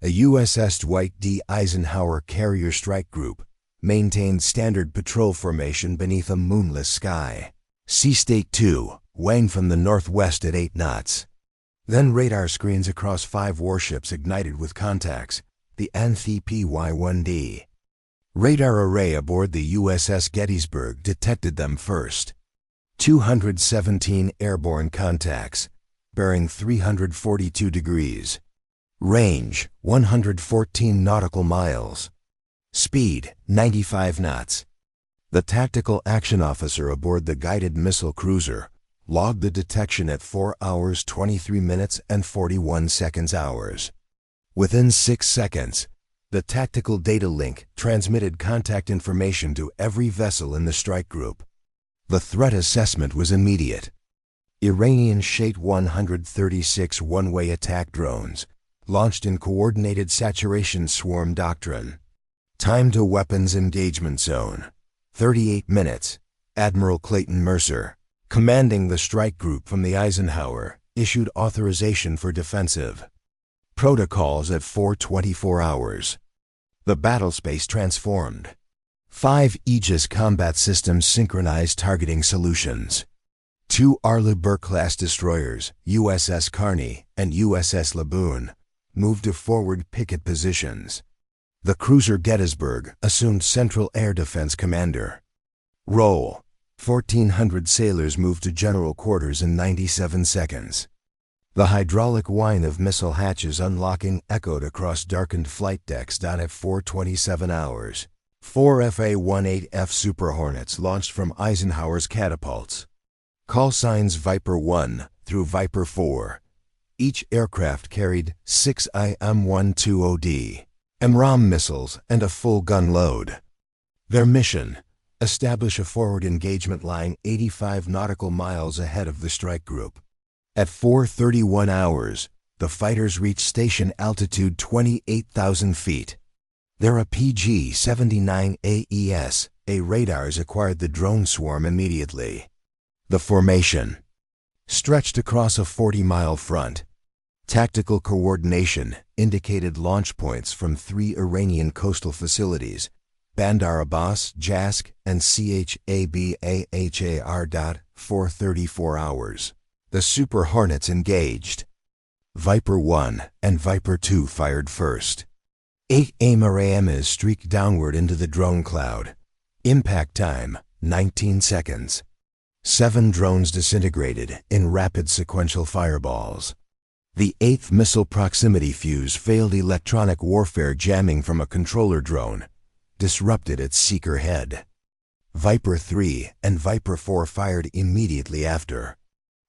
A USS Dwight D. Eisenhower carrier strike group maintained standard patrol formation beneath a moonless sky. Sea State 2, weighing from the northwest at 8 knots. Then radar screens across 5 warships ignited with contacts, the NTPY-1D. Radar array aboard the USS Gettysburg detected them first. 217 airborne contacts, bearing 342 degrees. Range, 114 nautical miles. Speed, 95 knots. The tactical action officer aboard the guided missile cruiser logged the detection at 4 hours 23 minutes and 41 seconds hours. Within 6 seconds, the tactical data link transmitted contact information to every vessel in the strike group. The threat assessment was immediate. Iranian Shahed 136 one-way attack drones, launched in coordinated saturation swarm doctrine. Time to weapons engagement zone, 38 minutes. Admiral Clayton Mercer, commanding the strike group from the Eisenhower, issued authorization for defensive protocols at 4:24 hours. The battlespace transformed. 5 Aegis combat systems synchronized targeting solutions. 2 Arleigh-Burke-class destroyers, USS Kearney and USS Laboon, moved to forward picket positions. The cruiser Gettysburg assumed Central Air Defense Commander role. 1,400 sailors moved to general quarters in 97 seconds. The hydraulic whine of missile hatches unlocking echoed across darkened flight decks at 4:27 hours. 4 FA-18F Super Hornets launched from Eisenhower's catapults. Call signs Viper 1 through Viper 4. Each aircraft carried 6 IM-120D MRAM missiles and a full gun load. Their mission: establish a forward engagement line 85 nautical miles ahead of the strike group. At 4:31 hours, the fighters reached station altitude 28,000 feet. Their PG-79 AESA radars acquired the drone swarm immediately. The formation stretched across a 40-mile front. Tactical coordination indicated launch points from 3 Iranian coastal facilities: Bandar Abbas, Jask, and Chabahar. 4:34 hours. The Super Hornets engaged. Viper 1 and Viper 2 fired first. 8 AMRAMs streaked downward into the drone cloud. Impact time, 19 seconds. 7 drones disintegrated in rapid sequential fireballs. The 8th missile proximity fuse failed electronic warfare jamming from a controller drone, disrupted its seeker head. Viper 3 and Viper 4 fired immediately after.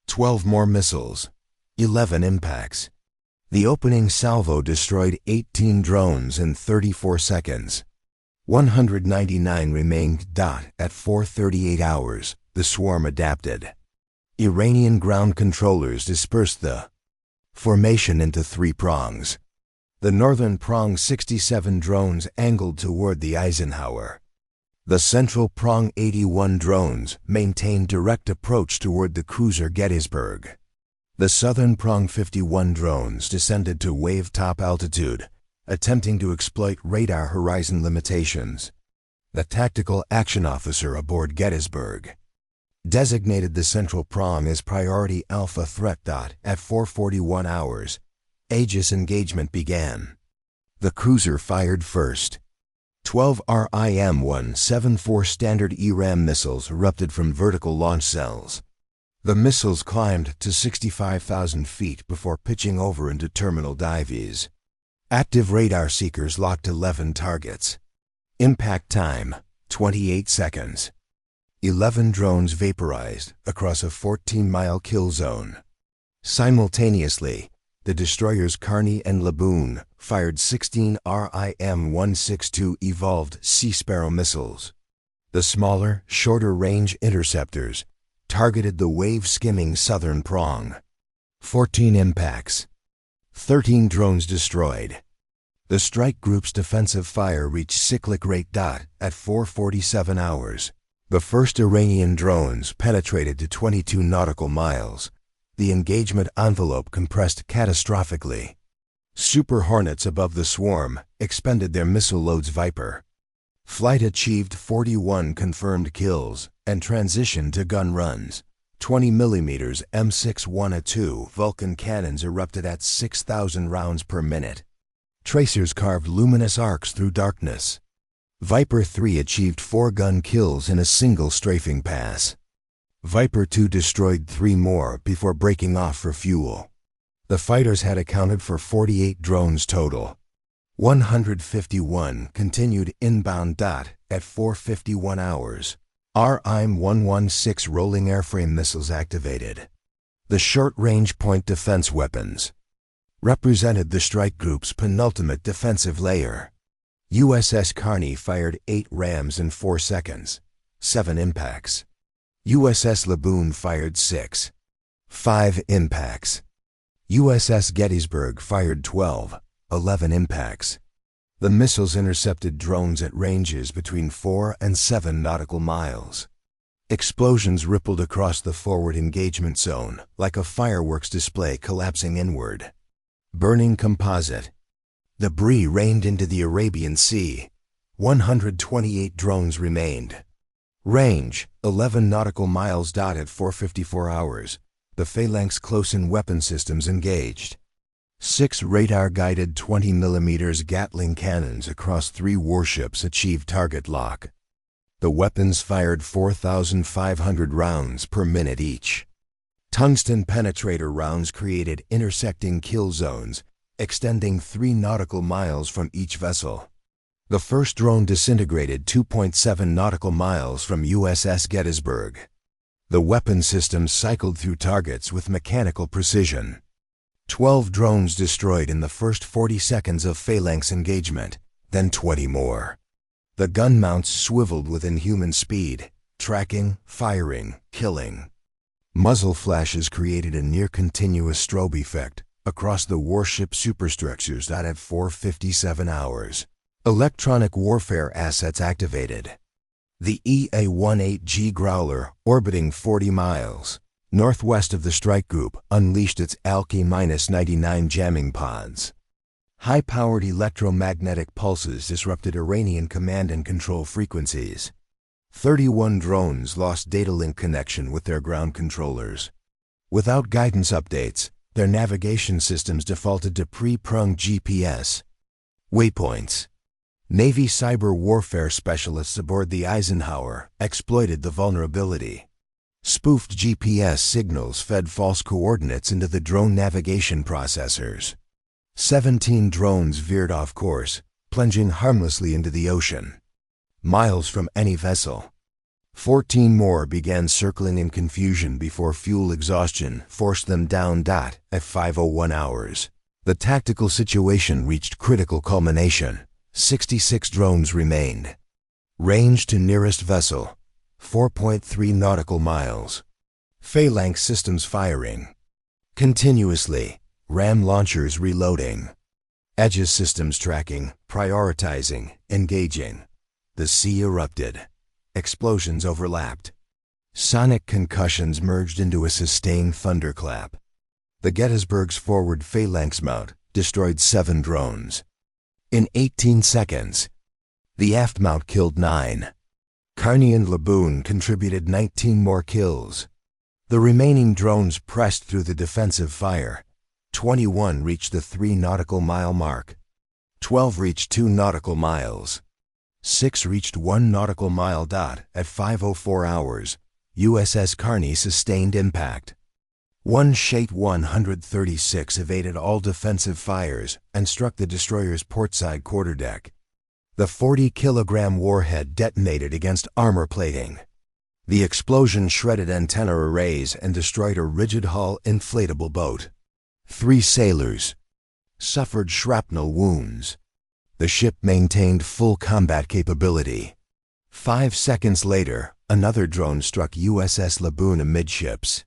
12 more missiles, 11 impacts. The opening salvo destroyed 18 drones in 34 seconds. 199 remained. At 4:38 hours, the swarm adapted. Iranian ground controllers dispersed the formation into 3 prongs. The northern prong 67 drones angled toward the Eisenhower. The central prong 81 drones maintained direct approach toward the cruiser Gettysburg. The southern prong 51 drones descended to wave top altitude, attempting to exploit radar horizon limitations. The tactical action officer aboard Gettysburg designated the central prong as priority alpha threat. At 4:41 hours, Aegis engagement began. The cruiser fired first. 12 RIM-174 standard ERAM missiles erupted from vertical launch cells. The missiles climbed to 65,000 feet before pitching over into terminal dives. Active radar seekers locked 11 targets. Impact time, 28 seconds. 11 drones vaporized across a 14-mile kill zone. Simultaneously, the destroyers Kearney and Laboon fired 16 RIM-162 evolved Sea Sparrow missiles. The smaller, shorter-range interceptors targeted the wave-skimming southern prong. 14 impacts. 13 drones destroyed. The strike group's defensive fire reached cyclic rate. At 4:47 hours, the first Iranian drones penetrated to 22 nautical miles. The engagement envelope compressed catastrophically. Super Hornets above the swarm expended their missile loads Viper. Flight achieved 41 confirmed kills and transitioned to gun runs. 20mm M612 Vulcan cannons erupted at 6,000 rounds per minute. Tracers carved luminous arcs through darkness. Viper 3 achieved 4 gun kills in a single strafing pass. Viper 2 destroyed 3 more before breaking off for fuel. The fighters had accounted for 48 drones total. 151 continued inbound. At 4:51 hours. RIM-116 rolling airframe missiles activated. The short-range point defense weapons represented the strike group's penultimate defensive layer. USS Carney fired 8 rams in 4 seconds, 7 impacts. USS Laboon fired 6, 5 impacts. USS Gettysburg fired 12, 11 impacts. The missiles intercepted drones at ranges between 4 and 7 nautical miles. Explosions rippled across the forward engagement zone like a fireworks display collapsing inward. Burning composite. Debris rained into the Arabian Sea. 128 drones remained. Range, 11 nautical miles. At 4:54 hours, the Phalanx close-in weapon systems engaged. 6 radar-guided 20mm Gatling cannons across 3 warships achieved target lock. The weapons fired 4,500 rounds per minute each. Tungsten penetrator rounds created intersecting kill zones, extending 3 nautical miles from each vessel. The first drone disintegrated 2.7 nautical miles from USS Gettysburg. The weapon system cycled through targets with mechanical precision. 12 drones destroyed in the first 40 seconds of Phalanx engagement, then 20 more. The gun mounts swiveled with inhuman speed, tracking, firing, killing. Muzzle flashes created a near-continuous strobe effect across the warship superstructures. At 4:57 hours, electronic warfare assets activated. The EA-18G Growler, orbiting 40 miles northwest of the strike group, unleashed its Alki-99 jamming pods. High-powered electromagnetic pulses disrupted Iranian command and control frequencies. 31 drones lost data link connection with their ground controllers. Without guidance updates, their navigation systems defaulted to pre-prung GPS. Waypoints. Navy cyber warfare specialists aboard the Eisenhower exploited the vulnerability. Spoofed GPS signals fed false coordinates into the drone navigation processors. 17 drones veered off course, plunging harmlessly into the ocean, miles from any vessel. 14 more began circling in confusion before fuel exhaustion forced them down. At 5:01 hours, the tactical situation reached critical culmination. 66 drones remained. Range to nearest vessel, 4.3 nautical miles. Phalanx systems firing continuously. RAM launchers reloading. Aegis systems tracking, prioritizing, engaging. The sea erupted. Explosions overlapped. Sonic concussions merged into a sustained thunderclap. The Gettysburg's forward Phalanx mount destroyed 7 drones. In 18 seconds, the aft mount killed 9. Carney and Laboon contributed 19 more kills. The remaining drones pressed through the defensive fire. 21 reached the 3 nautical mile mark. 12 reached 2 nautical miles. 6 reached 1 nautical mile. At 5:04 hours, USS Carney sustained impact. 1 Shate 136 evaded all defensive fires and struck the destroyer's portside quarterdeck. The 40-kilogram warhead detonated against armor plating. The explosion shredded antenna arrays and destroyed a rigid-hull inflatable boat. 3 sailors suffered shrapnel wounds. The ship maintained full combat capability. 5 seconds later, another drone struck USS Laboon amidships.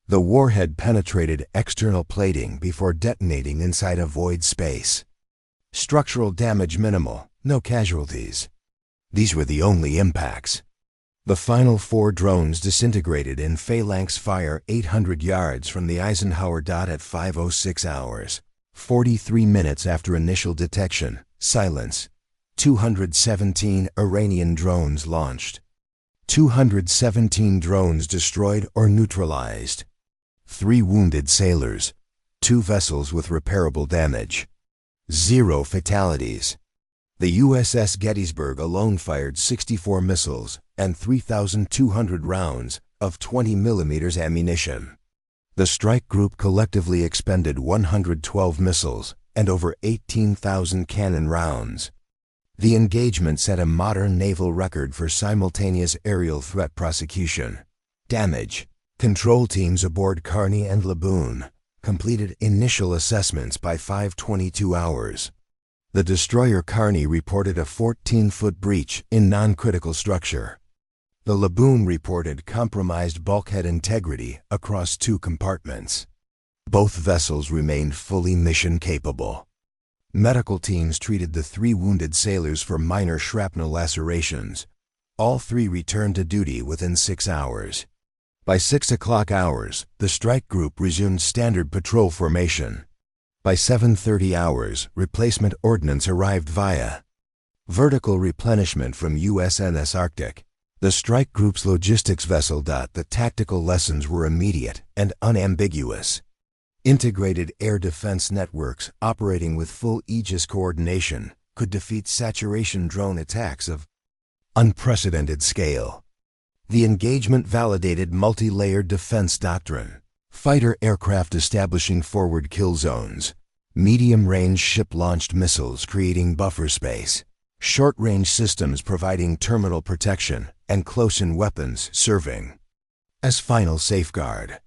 The warhead penetrated external plating before detonating inside a void space. Structural damage minimal, no casualties. These were the only impacts. The final 4 drones disintegrated in Phalanx fire 800 yards from the Eisenhower. At 5:06 hours, 43 minutes after initial detection, silence. 217 Iranian drones launched. 217 drones destroyed or neutralized. 3 wounded sailors. 2 vessels with repairable damage. 0 fatalities. The USS Gettysburg alone fired 64 missiles and 3,200 rounds of 20 mm ammunition. The strike group collectively expended 112 missiles and over 18,000 cannon rounds. The engagement set a modern naval record for simultaneous aerial threat prosecution. Damage. Control teams aboard Kearney and Laboon completed initial assessments by 5:22 hours. The destroyer Kearney reported a 14-foot breach in non-critical structure. The Laboon reported compromised bulkhead integrity across 2 compartments. Both vessels remained fully mission-capable. Medical teams treated the 3 wounded sailors for minor shrapnel lacerations. All 3 returned to duty within 6 hours. By 6 o'clock hours, the strike group resumed standard patrol formation. By 7:30 hours, replacement ordnance arrived via vertical replenishment from USNS Arctic. The strike group's logistics vessel. The tactical lessons were immediate and unambiguous. Integrated air defense networks operating with full Aegis coordination could defeat saturation drone attacks of unprecedented scale. The engagement validated multi-layered defense doctrine. Fighter aircraft establishing forward kill zones. Medium-range ship-launched missiles creating buffer space. Short-range systems providing terminal protection, and close-in weapons serving as final safeguard.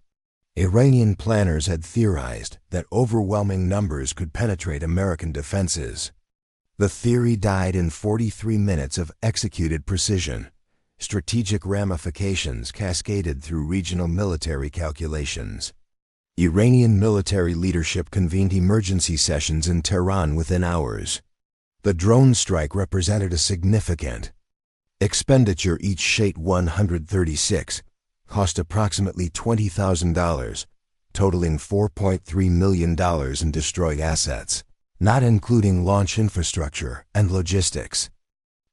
Iranian planners had theorized that overwhelming numbers could penetrate American defenses. The theory died in 43 minutes of executed precision. Strategic ramifications cascaded through regional military calculations. Iranian military leadership convened emergency sessions in Tehran within hours. The drone strike represented a significant expenditure. Each Shat 136 cost approximately $20,000, totaling $4.3 million in destroyed assets, not including launch infrastructure and logistics.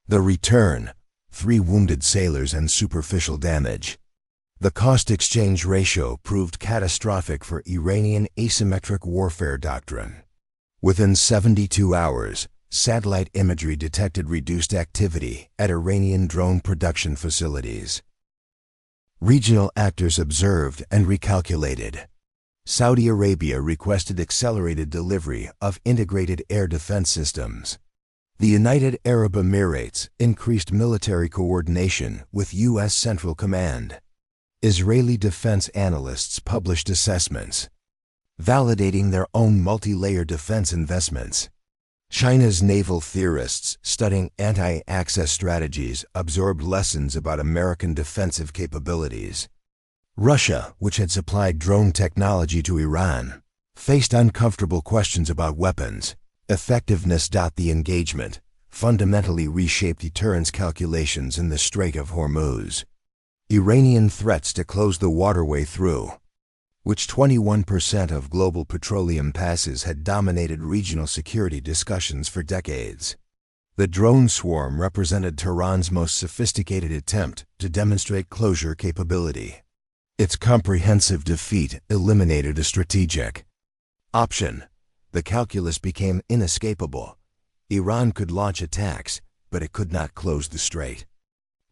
The return: 3 wounded sailors and superficial damage. The cost-exchange ratio proved catastrophic for Iranian asymmetric warfare doctrine. Within 72 hours, satellite imagery detected reduced activity at Iranian drone production facilities. Regional actors observed and recalculated. Saudi Arabia requested accelerated delivery of integrated air defense systems. The United Arab Emirates increased military coordination with U.S. Central Command. Israeli defense analysts published assessments validating their own multi-layer defense investments. China's naval theorists studying anti-access strategies absorbed lessons about American defensive capabilities. Russia, which had supplied drone technology to Iran, faced uncomfortable questions about weapons effectiveness. The engagement fundamentally reshaped deterrence calculations in the Strait of Hormuz. Iranian threats to close the waterway through which 21% of global petroleum passes had dominated regional security discussions for decades. The drone swarm represented Tehran's most sophisticated attempt to demonstrate closure capability. Its comprehensive defeat eliminated a strategic option. The calculus became inescapable. Iran could launch attacks, but it could not close the strait.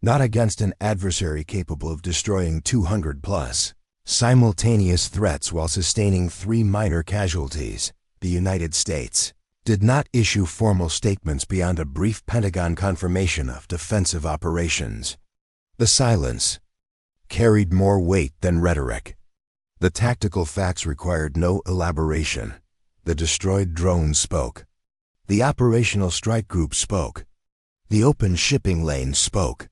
Not against an adversary capable of destroying 200+ simultaneous threats while sustaining 3 minor casualties. The United States did not issue formal statements beyond a brief Pentagon confirmation of defensive operations. The silence carried more weight than rhetoric. The tactical facts required no elaboration. The destroyed drones spoke. The operational strike group spoke. The open shipping lane spoke.